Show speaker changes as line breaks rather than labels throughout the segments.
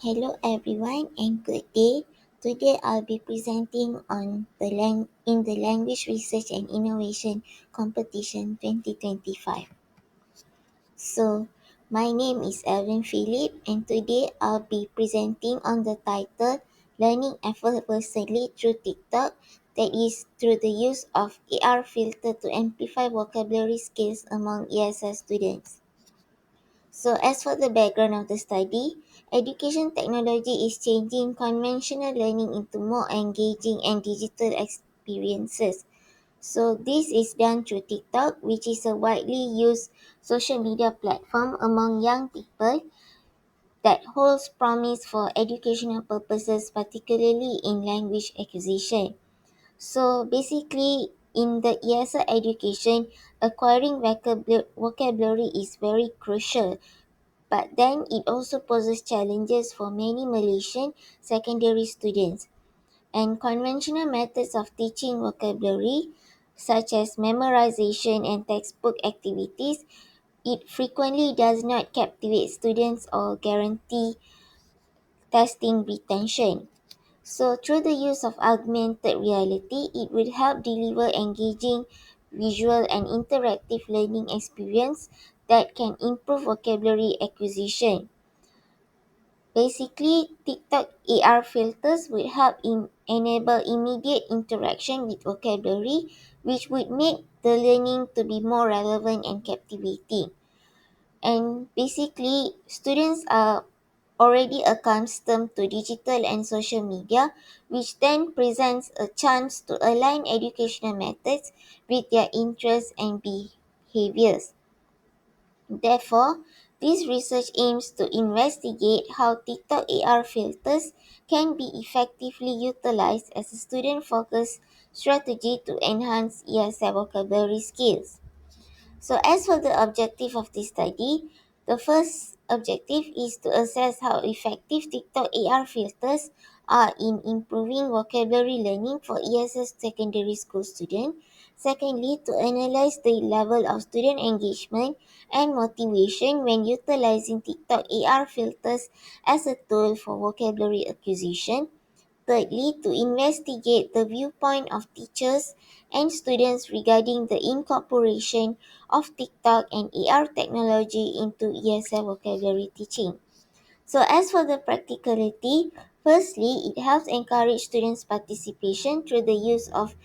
Hello everyone and good day. Today I'll be presenting on in the Language Research and Innovation Competition 2025. So, my name is Alvin Philip and today I'll be presenting on the title Learning Effervescently through TikTok, that is through the use of AR filter to amplify vocabulary skills among ESL students. So, as for the background of the study, education technology is changing conventional learning into more engaging and digital experiences. So, this is done through TikTok, which is a widely used social media platform among young people that holds promise for educational purposes, particularly in language acquisition. So, basically, in the ESL education, acquiring vocabulary is very crucial, but then it also poses challenges for many Malaysian secondary students. And conventional methods of teaching vocabulary, such as memorization and textbook activities, it frequently does not captivate students or guarantee testing retention. So, through the use of augmented reality, it will help deliver engaging visual and interactive learning experience that can improve vocabulary acquisition. Basically, TikTok AR filters would help enable immediate interaction with vocabulary, which would make the learning to be more relevant and captivating. And basically, students are already accustomed to digital and social media, which then presents a chance to align educational methods with their interests and behaviors. Therefore, this research aims to investigate how TikTok AR filters can be effectively utilized as a student-focused strategy to enhance ESL vocabulary skills. So, as for the objective of this study, the first objective is to assess how effective TikTok AR filters are in improving vocabulary learning for ESS secondary school students. Secondly, to analyze the level of student engagement and motivation when utilizing TikTok AR filters as a tool for vocabulary acquisition. Thirdly, to investigate the viewpoint of teachers and students regarding the incorporation of TikTok and AR technology into ESL vocabulary teaching. So, as for the practicality, firstly, it helps encourage students' participation through the use of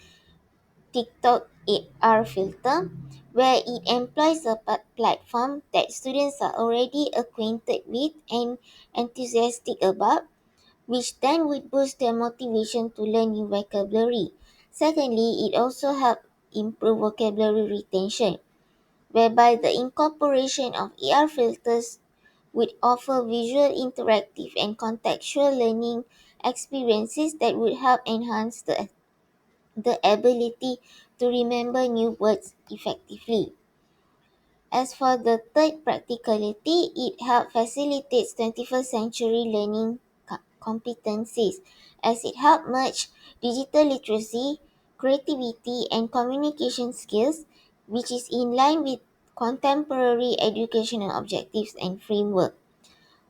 TikTok AR filter, where it employs a platform that students are already acquainted with and enthusiastic about, which then would boost their motivation to learn new vocabulary. Secondly, it also helps improve vocabulary retention, whereby the incorporation of AR filters would offer visual, interactive, and contextual learning experiences that would help enhance the ability to remember new words effectively. As for the third practicality, it helps facilitates 21st century learning competencies, as it helps merge digital literacy, creativity, and communication skills, which is in line with contemporary educational objectives and framework.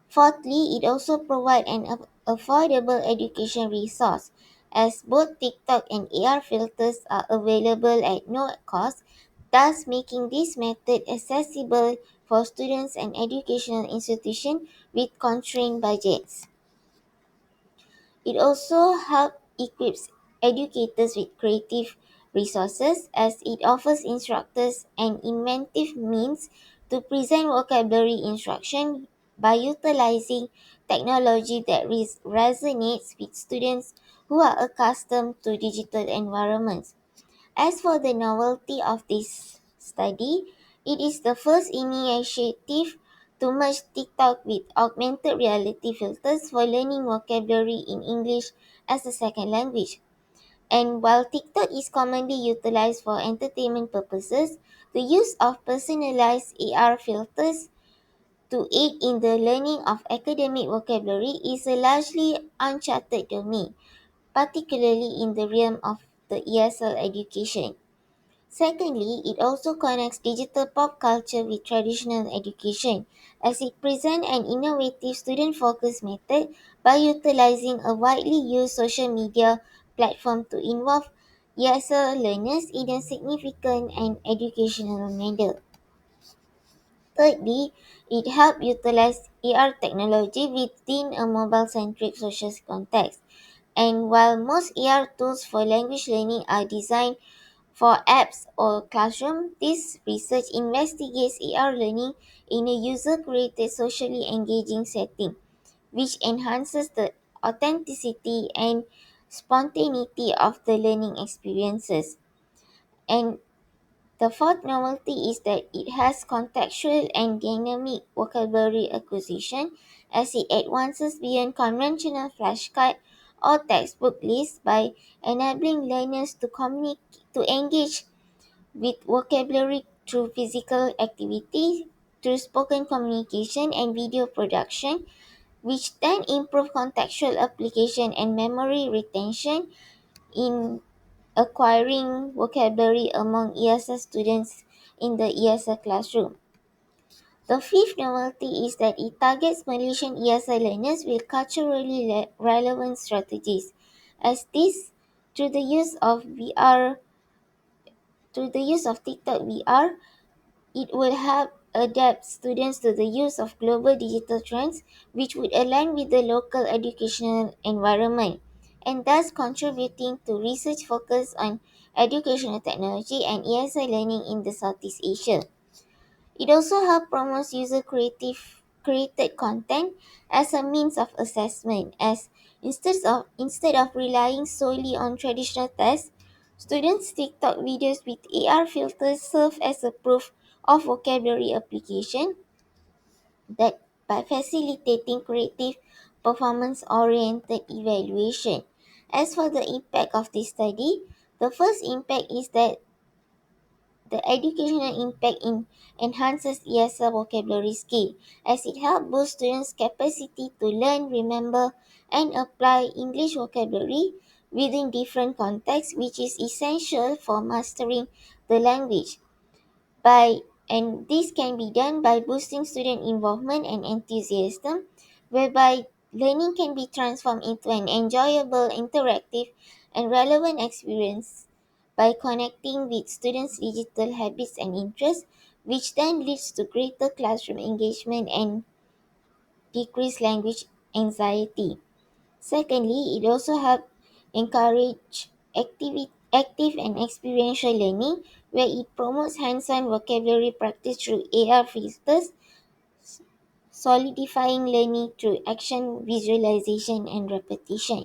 Fourthly, it also provides an affordable education resource, as both TikTok and AR filters are available at no cost, thus making this method accessible for students and educational institutions with constrained budgets. It also helps equips educators with creative resources, as it offers instructors an inventive means to present vocabulary instruction by utilizing technology that resonates with students who are accustomed to digital environments. As for the novelty of this study, it is the first initiative to merge TikTok with augmented reality filters for learning vocabulary in English as a second language. And while TikTok is commonly utilized for entertainment purposes, the use of personalized AR filters to aid in the learning of academic vocabulary is a largely uncharted domain, particularly in the realm of the ESL education. Secondly, it also connects digital pop culture with traditional education, as it presents an innovative student focused method by utilizing a widely used social media platform to involve ESL learners in a significant and educational manner. Thirdly, it helps utilize AR technology within a mobile centric social context. And while most AR tools for language learning are designed for apps or classroom, this research investigates AR learning in a user-created socially engaging setting, which enhances the authenticity and spontaneity of the learning experiences. And the fourth novelty is that it has contextual and dynamic vocabulary acquisition as it advances beyond conventional flashcard or textbook lists by enabling learners to engage with vocabulary through physical activity, through spoken communication and video production, which then improve contextual application and memory retention in acquiring vocabulary among ESL students in the ESL classroom. The fifth novelty is that it targets Malaysian ESL learners with culturally relevant strategies, as this, through the use of VR, through the use of TikTok VR, it will help adapt students to the use of global digital trends, which would align with the local educational environment, and thus contributing to research focused on educational technology and ESI learning in the Southeast Asia. It also helps promote user created content as a means of assessment, as instead of relying solely on traditional tests, students' TikTok videos with AR filters serve as a proof of vocabulary application that by facilitating creative performance-oriented evaluation. As for the impact of this study, the first impact is that the educational impact enhances ESL vocabulary skill, as it helps boost students' capacity to learn, remember, and apply English vocabulary within different contexts, which is essential for mastering the language. By and this can be done by boosting student involvement and enthusiasm, whereby learning can be transformed into an enjoyable, interactive, and relevant experience by connecting with students' digital habits and interests, which then leads to greater classroom engagement and decreased language anxiety. Secondly, it also helps encourage active and experiential learning, where it promotes hands-on vocabulary practice through AR filters, solidifying learning through action, visualization, and repetition.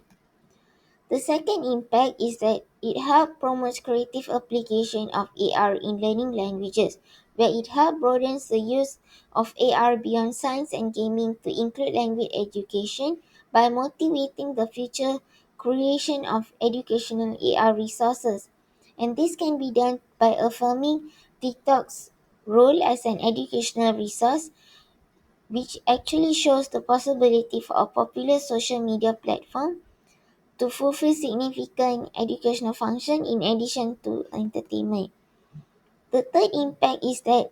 The second impact is that it helps promote creative application of AR in learning languages, where it helps broaden the use of AR beyond science and gaming to include language education by motivating the future creation of educational AR resources. And this can be done by affirming TikTok's role as an educational resource, which actually shows the possibility for a popular social media platform to fulfill significant educational function in addition to entertainment. The third impact is that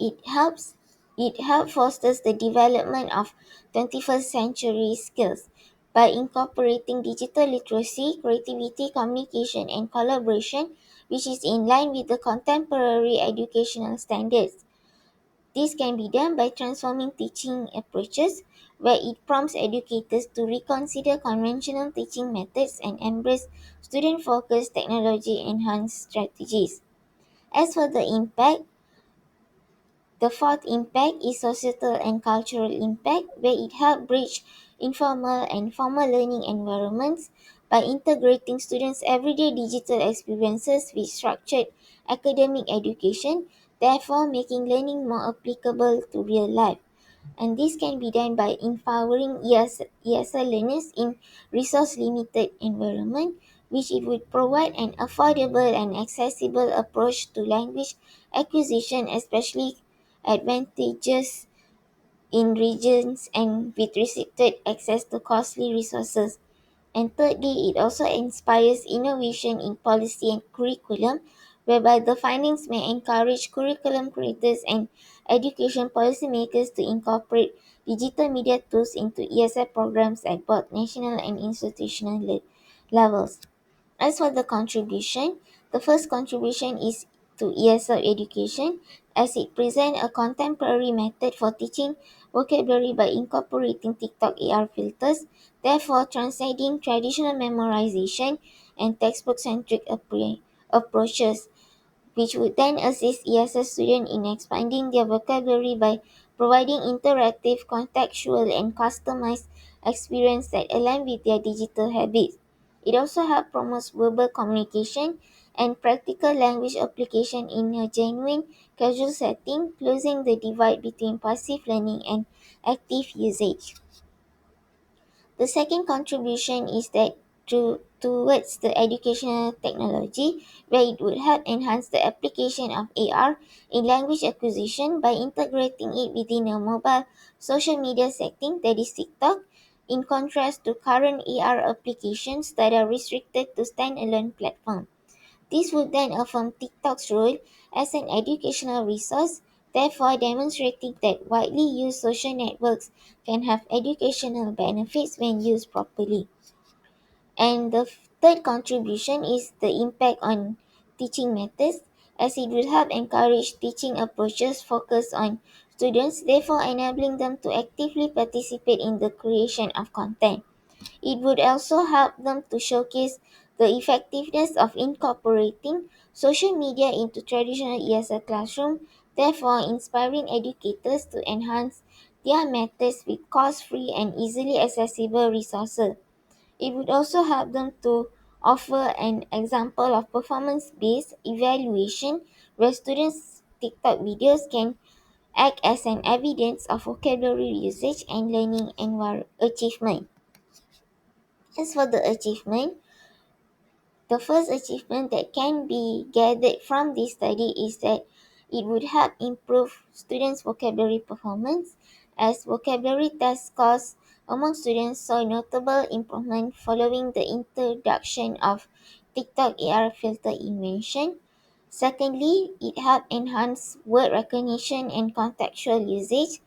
it helps it helps fosters the development of 21st century skills by incorporating digital literacy, creativity, communication, and collaboration, which is in line with the contemporary educational standards. This can be done by transforming teaching approaches, where it prompts educators to reconsider conventional teaching methods and embrace student focused, technology enhanced strategies. As for the impact, the fourth impact is societal and cultural impact, where it helps bridge informal and formal learning environments by integrating students' everyday digital experiences with structured academic education, therefore making learning more applicable to real life. And this can be done by empowering ESL learners in resource-limited environment, which it would provide an affordable and accessible approach to language acquisition, especially advantageous in regions and with restricted access to costly resources. And thirdly, it also inspires innovation in policy and curriculum, whereby the findings may encourage curriculum creators and education policymakers to incorporate digital media tools into ESL programs at both national and institutional levels. As for the contribution, the first contribution is to ESL education, as it presents a contemporary method for teaching vocabulary by incorporating TikTok AR filters, therefore transcending traditional memorization and textbook-centric approaches, which would then assist ESL students in expanding their vocabulary by providing interactive, contextual, and customized experience that align with their digital habits. It also helps promote verbal communication and practical language application in a genuine, casual setting, closing the divide between passive learning and active usage. The second contribution is that towards the educational technology, where it would help enhance the application of AR in language acquisition by integrating it within a mobile social media setting, that is TikTok, in contrast to current AR applications that are restricted to standalone platforms. This would then affirm TikTok's role as an educational resource, therefore demonstrating that widely used social networks can have educational benefits when used properly. And the third contribution is the impact on teaching methods, as it will help encourage teaching approaches focused on students, therefore enabling them to actively participate in the creation of content. It would also help them to showcase the effectiveness of incorporating social media into traditional ESL classroom, therefore inspiring educators to enhance their methods with cost-free and easily accessible resources. It would also help them to offer an example of performance-based evaluation where students' TikTok videos can act as an evidence of vocabulary usage and learning achievement. As for the achievement, the first achievement that can be gathered from this study is that it would help improve students' vocabulary performance, as vocabulary test scores among students saw notable improvement following the introduction of TikTok AR filter invention. Secondly, it helped enhance word recognition and contextual usage,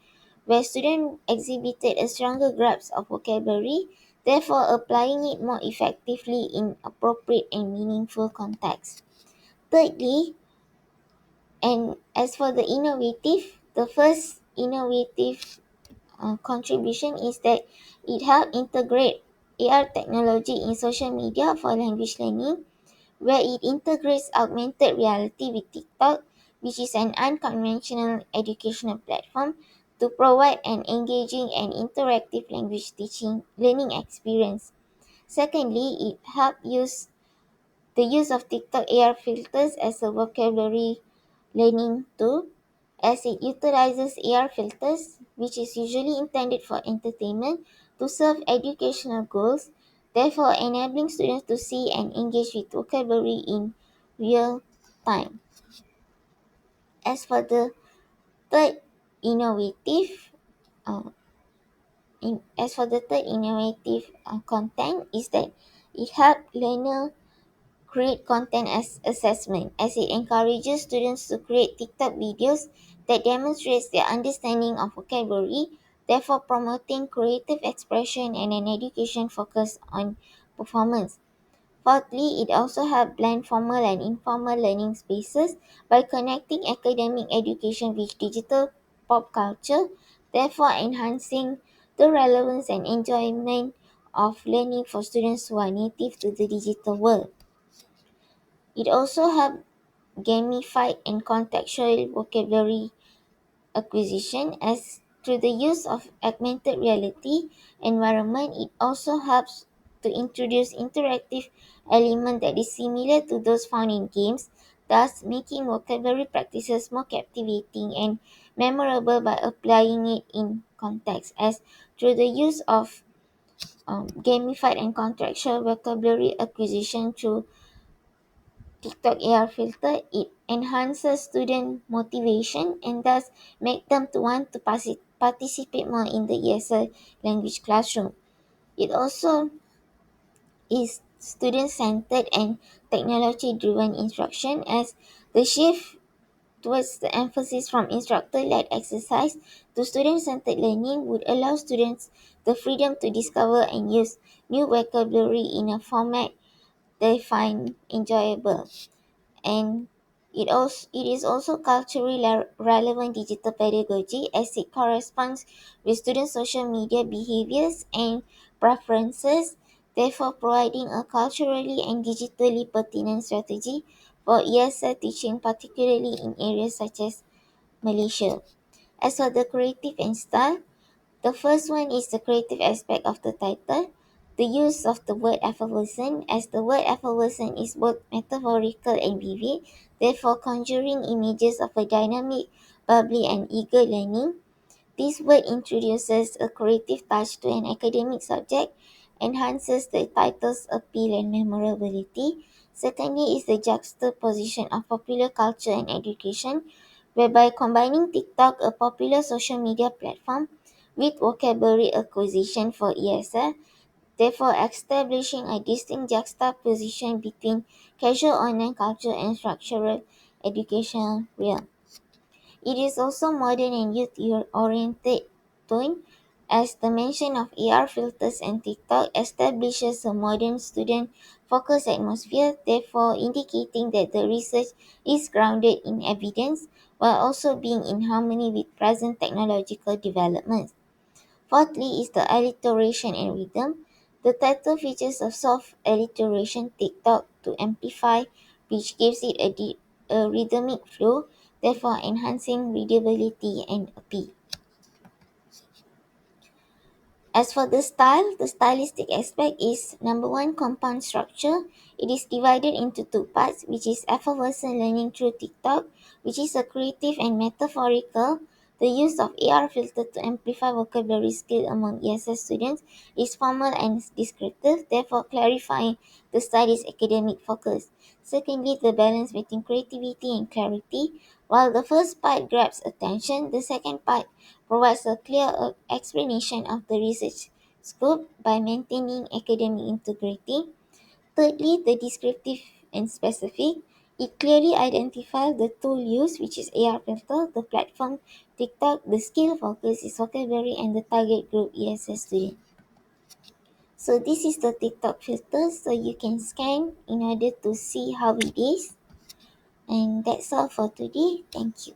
where students exhibited a stronger grasp of vocabulary, therefore applying it more effectively in appropriate and meaningful contexts. Thirdly, and as for the first innovative contribution is that it helped integrate AR technology in social media for language learning, where it integrates augmented reality with TikTok, which is an unconventional educational platform, to provide an engaging and interactive language teaching learning experience. Secondly, it helped use the use of TikTok AR filters as a vocabulary learning tool, as it utilizes AR filters, which is usually intended for entertainment, to serve educational goals, therefore enabling students to see and engage with vocabulary in real time. As for the third innovative, uh, content is that it helps learner create content as assessment, as it encourages students to create TikTok videos that demonstrates their understanding of vocabulary, therefore promoting creative expression and an education focus on performance. Fourthly, it also helps blend formal and informal learning spaces by connecting academic education with digital pop culture, therefore enhancing the relevance and enjoyment of learning for students who are native to the digital world. It also helps gamify and contextual vocabulary acquisition, as through the use of augmented reality environment, it also helps to introduce interactive element that is similar to those found in games, thus making vocabulary practices more captivating and memorable by applying it in context, as through the use of gamified and contextual vocabulary acquisition through TikTok AR filter, it enhances student motivation and thus make them to want to participate more in the ESL language classroom. It also is student-centered and technology-driven instruction, as the shift towards the emphasis from instructor-led exercise to student-centered learning would allow students the freedom to discover and use new vocabulary in a format they find enjoyable. And it is also culturally relevant digital pedagogy, as it corresponds with students' social media behaviors and preferences, therefore providing a culturally and digitally pertinent strategy for ESL teaching, particularly in areas such as Malaysia. As for the creative and style, the first one is the creative aspect of the title, the use of the word effervescent, as the word effervescent is both metaphorical and vivid, therefore conjuring images of a dynamic, bubbly, and eager learning. This word introduces a creative touch to an academic subject, enhances the title's appeal and memorability. Secondly is the juxtaposition of popular culture and education, whereby combining TikTok, a popular social media platform, with vocabulary acquisition for ESL, therefore establishing a distinct juxtaposition between casual online culture and structural educational realm. It is also modern and youth-oriented tone, as the mention of AR filters and TikTok establishes a modern student-focused atmosphere, therefore indicating that the research is grounded in evidence while also being in harmony with present technological developments. Fourthly is the alliteration and rhythm. The title features a soft alliteration TikTok to amplify, which gives it a rhythmic flow, therefore enhancing readability and appeal. As for the stylistic aspect is number one, compound structure. It is divided into two parts, which is effervescent learning through TikTok, which is a creative and metaphorical. The use of AR filter to amplify vocabulary skill among ESS students is formal and descriptive, therefore clarifying the study's academic focus. Secondly, the balance between creativity and clarity. While the first part grabs attention, the second part provides a clear explanation of the research scope by maintaining academic integrity. Thirdly, the descriptive and specific. It clearly identifies the tool used, which is AR filter, the platform TikTok, the skill focus is vocabulary, and the target group ESS student. So this is the TikTok filter, so you can scan in order to see how it is. And that's all for today. Thank you.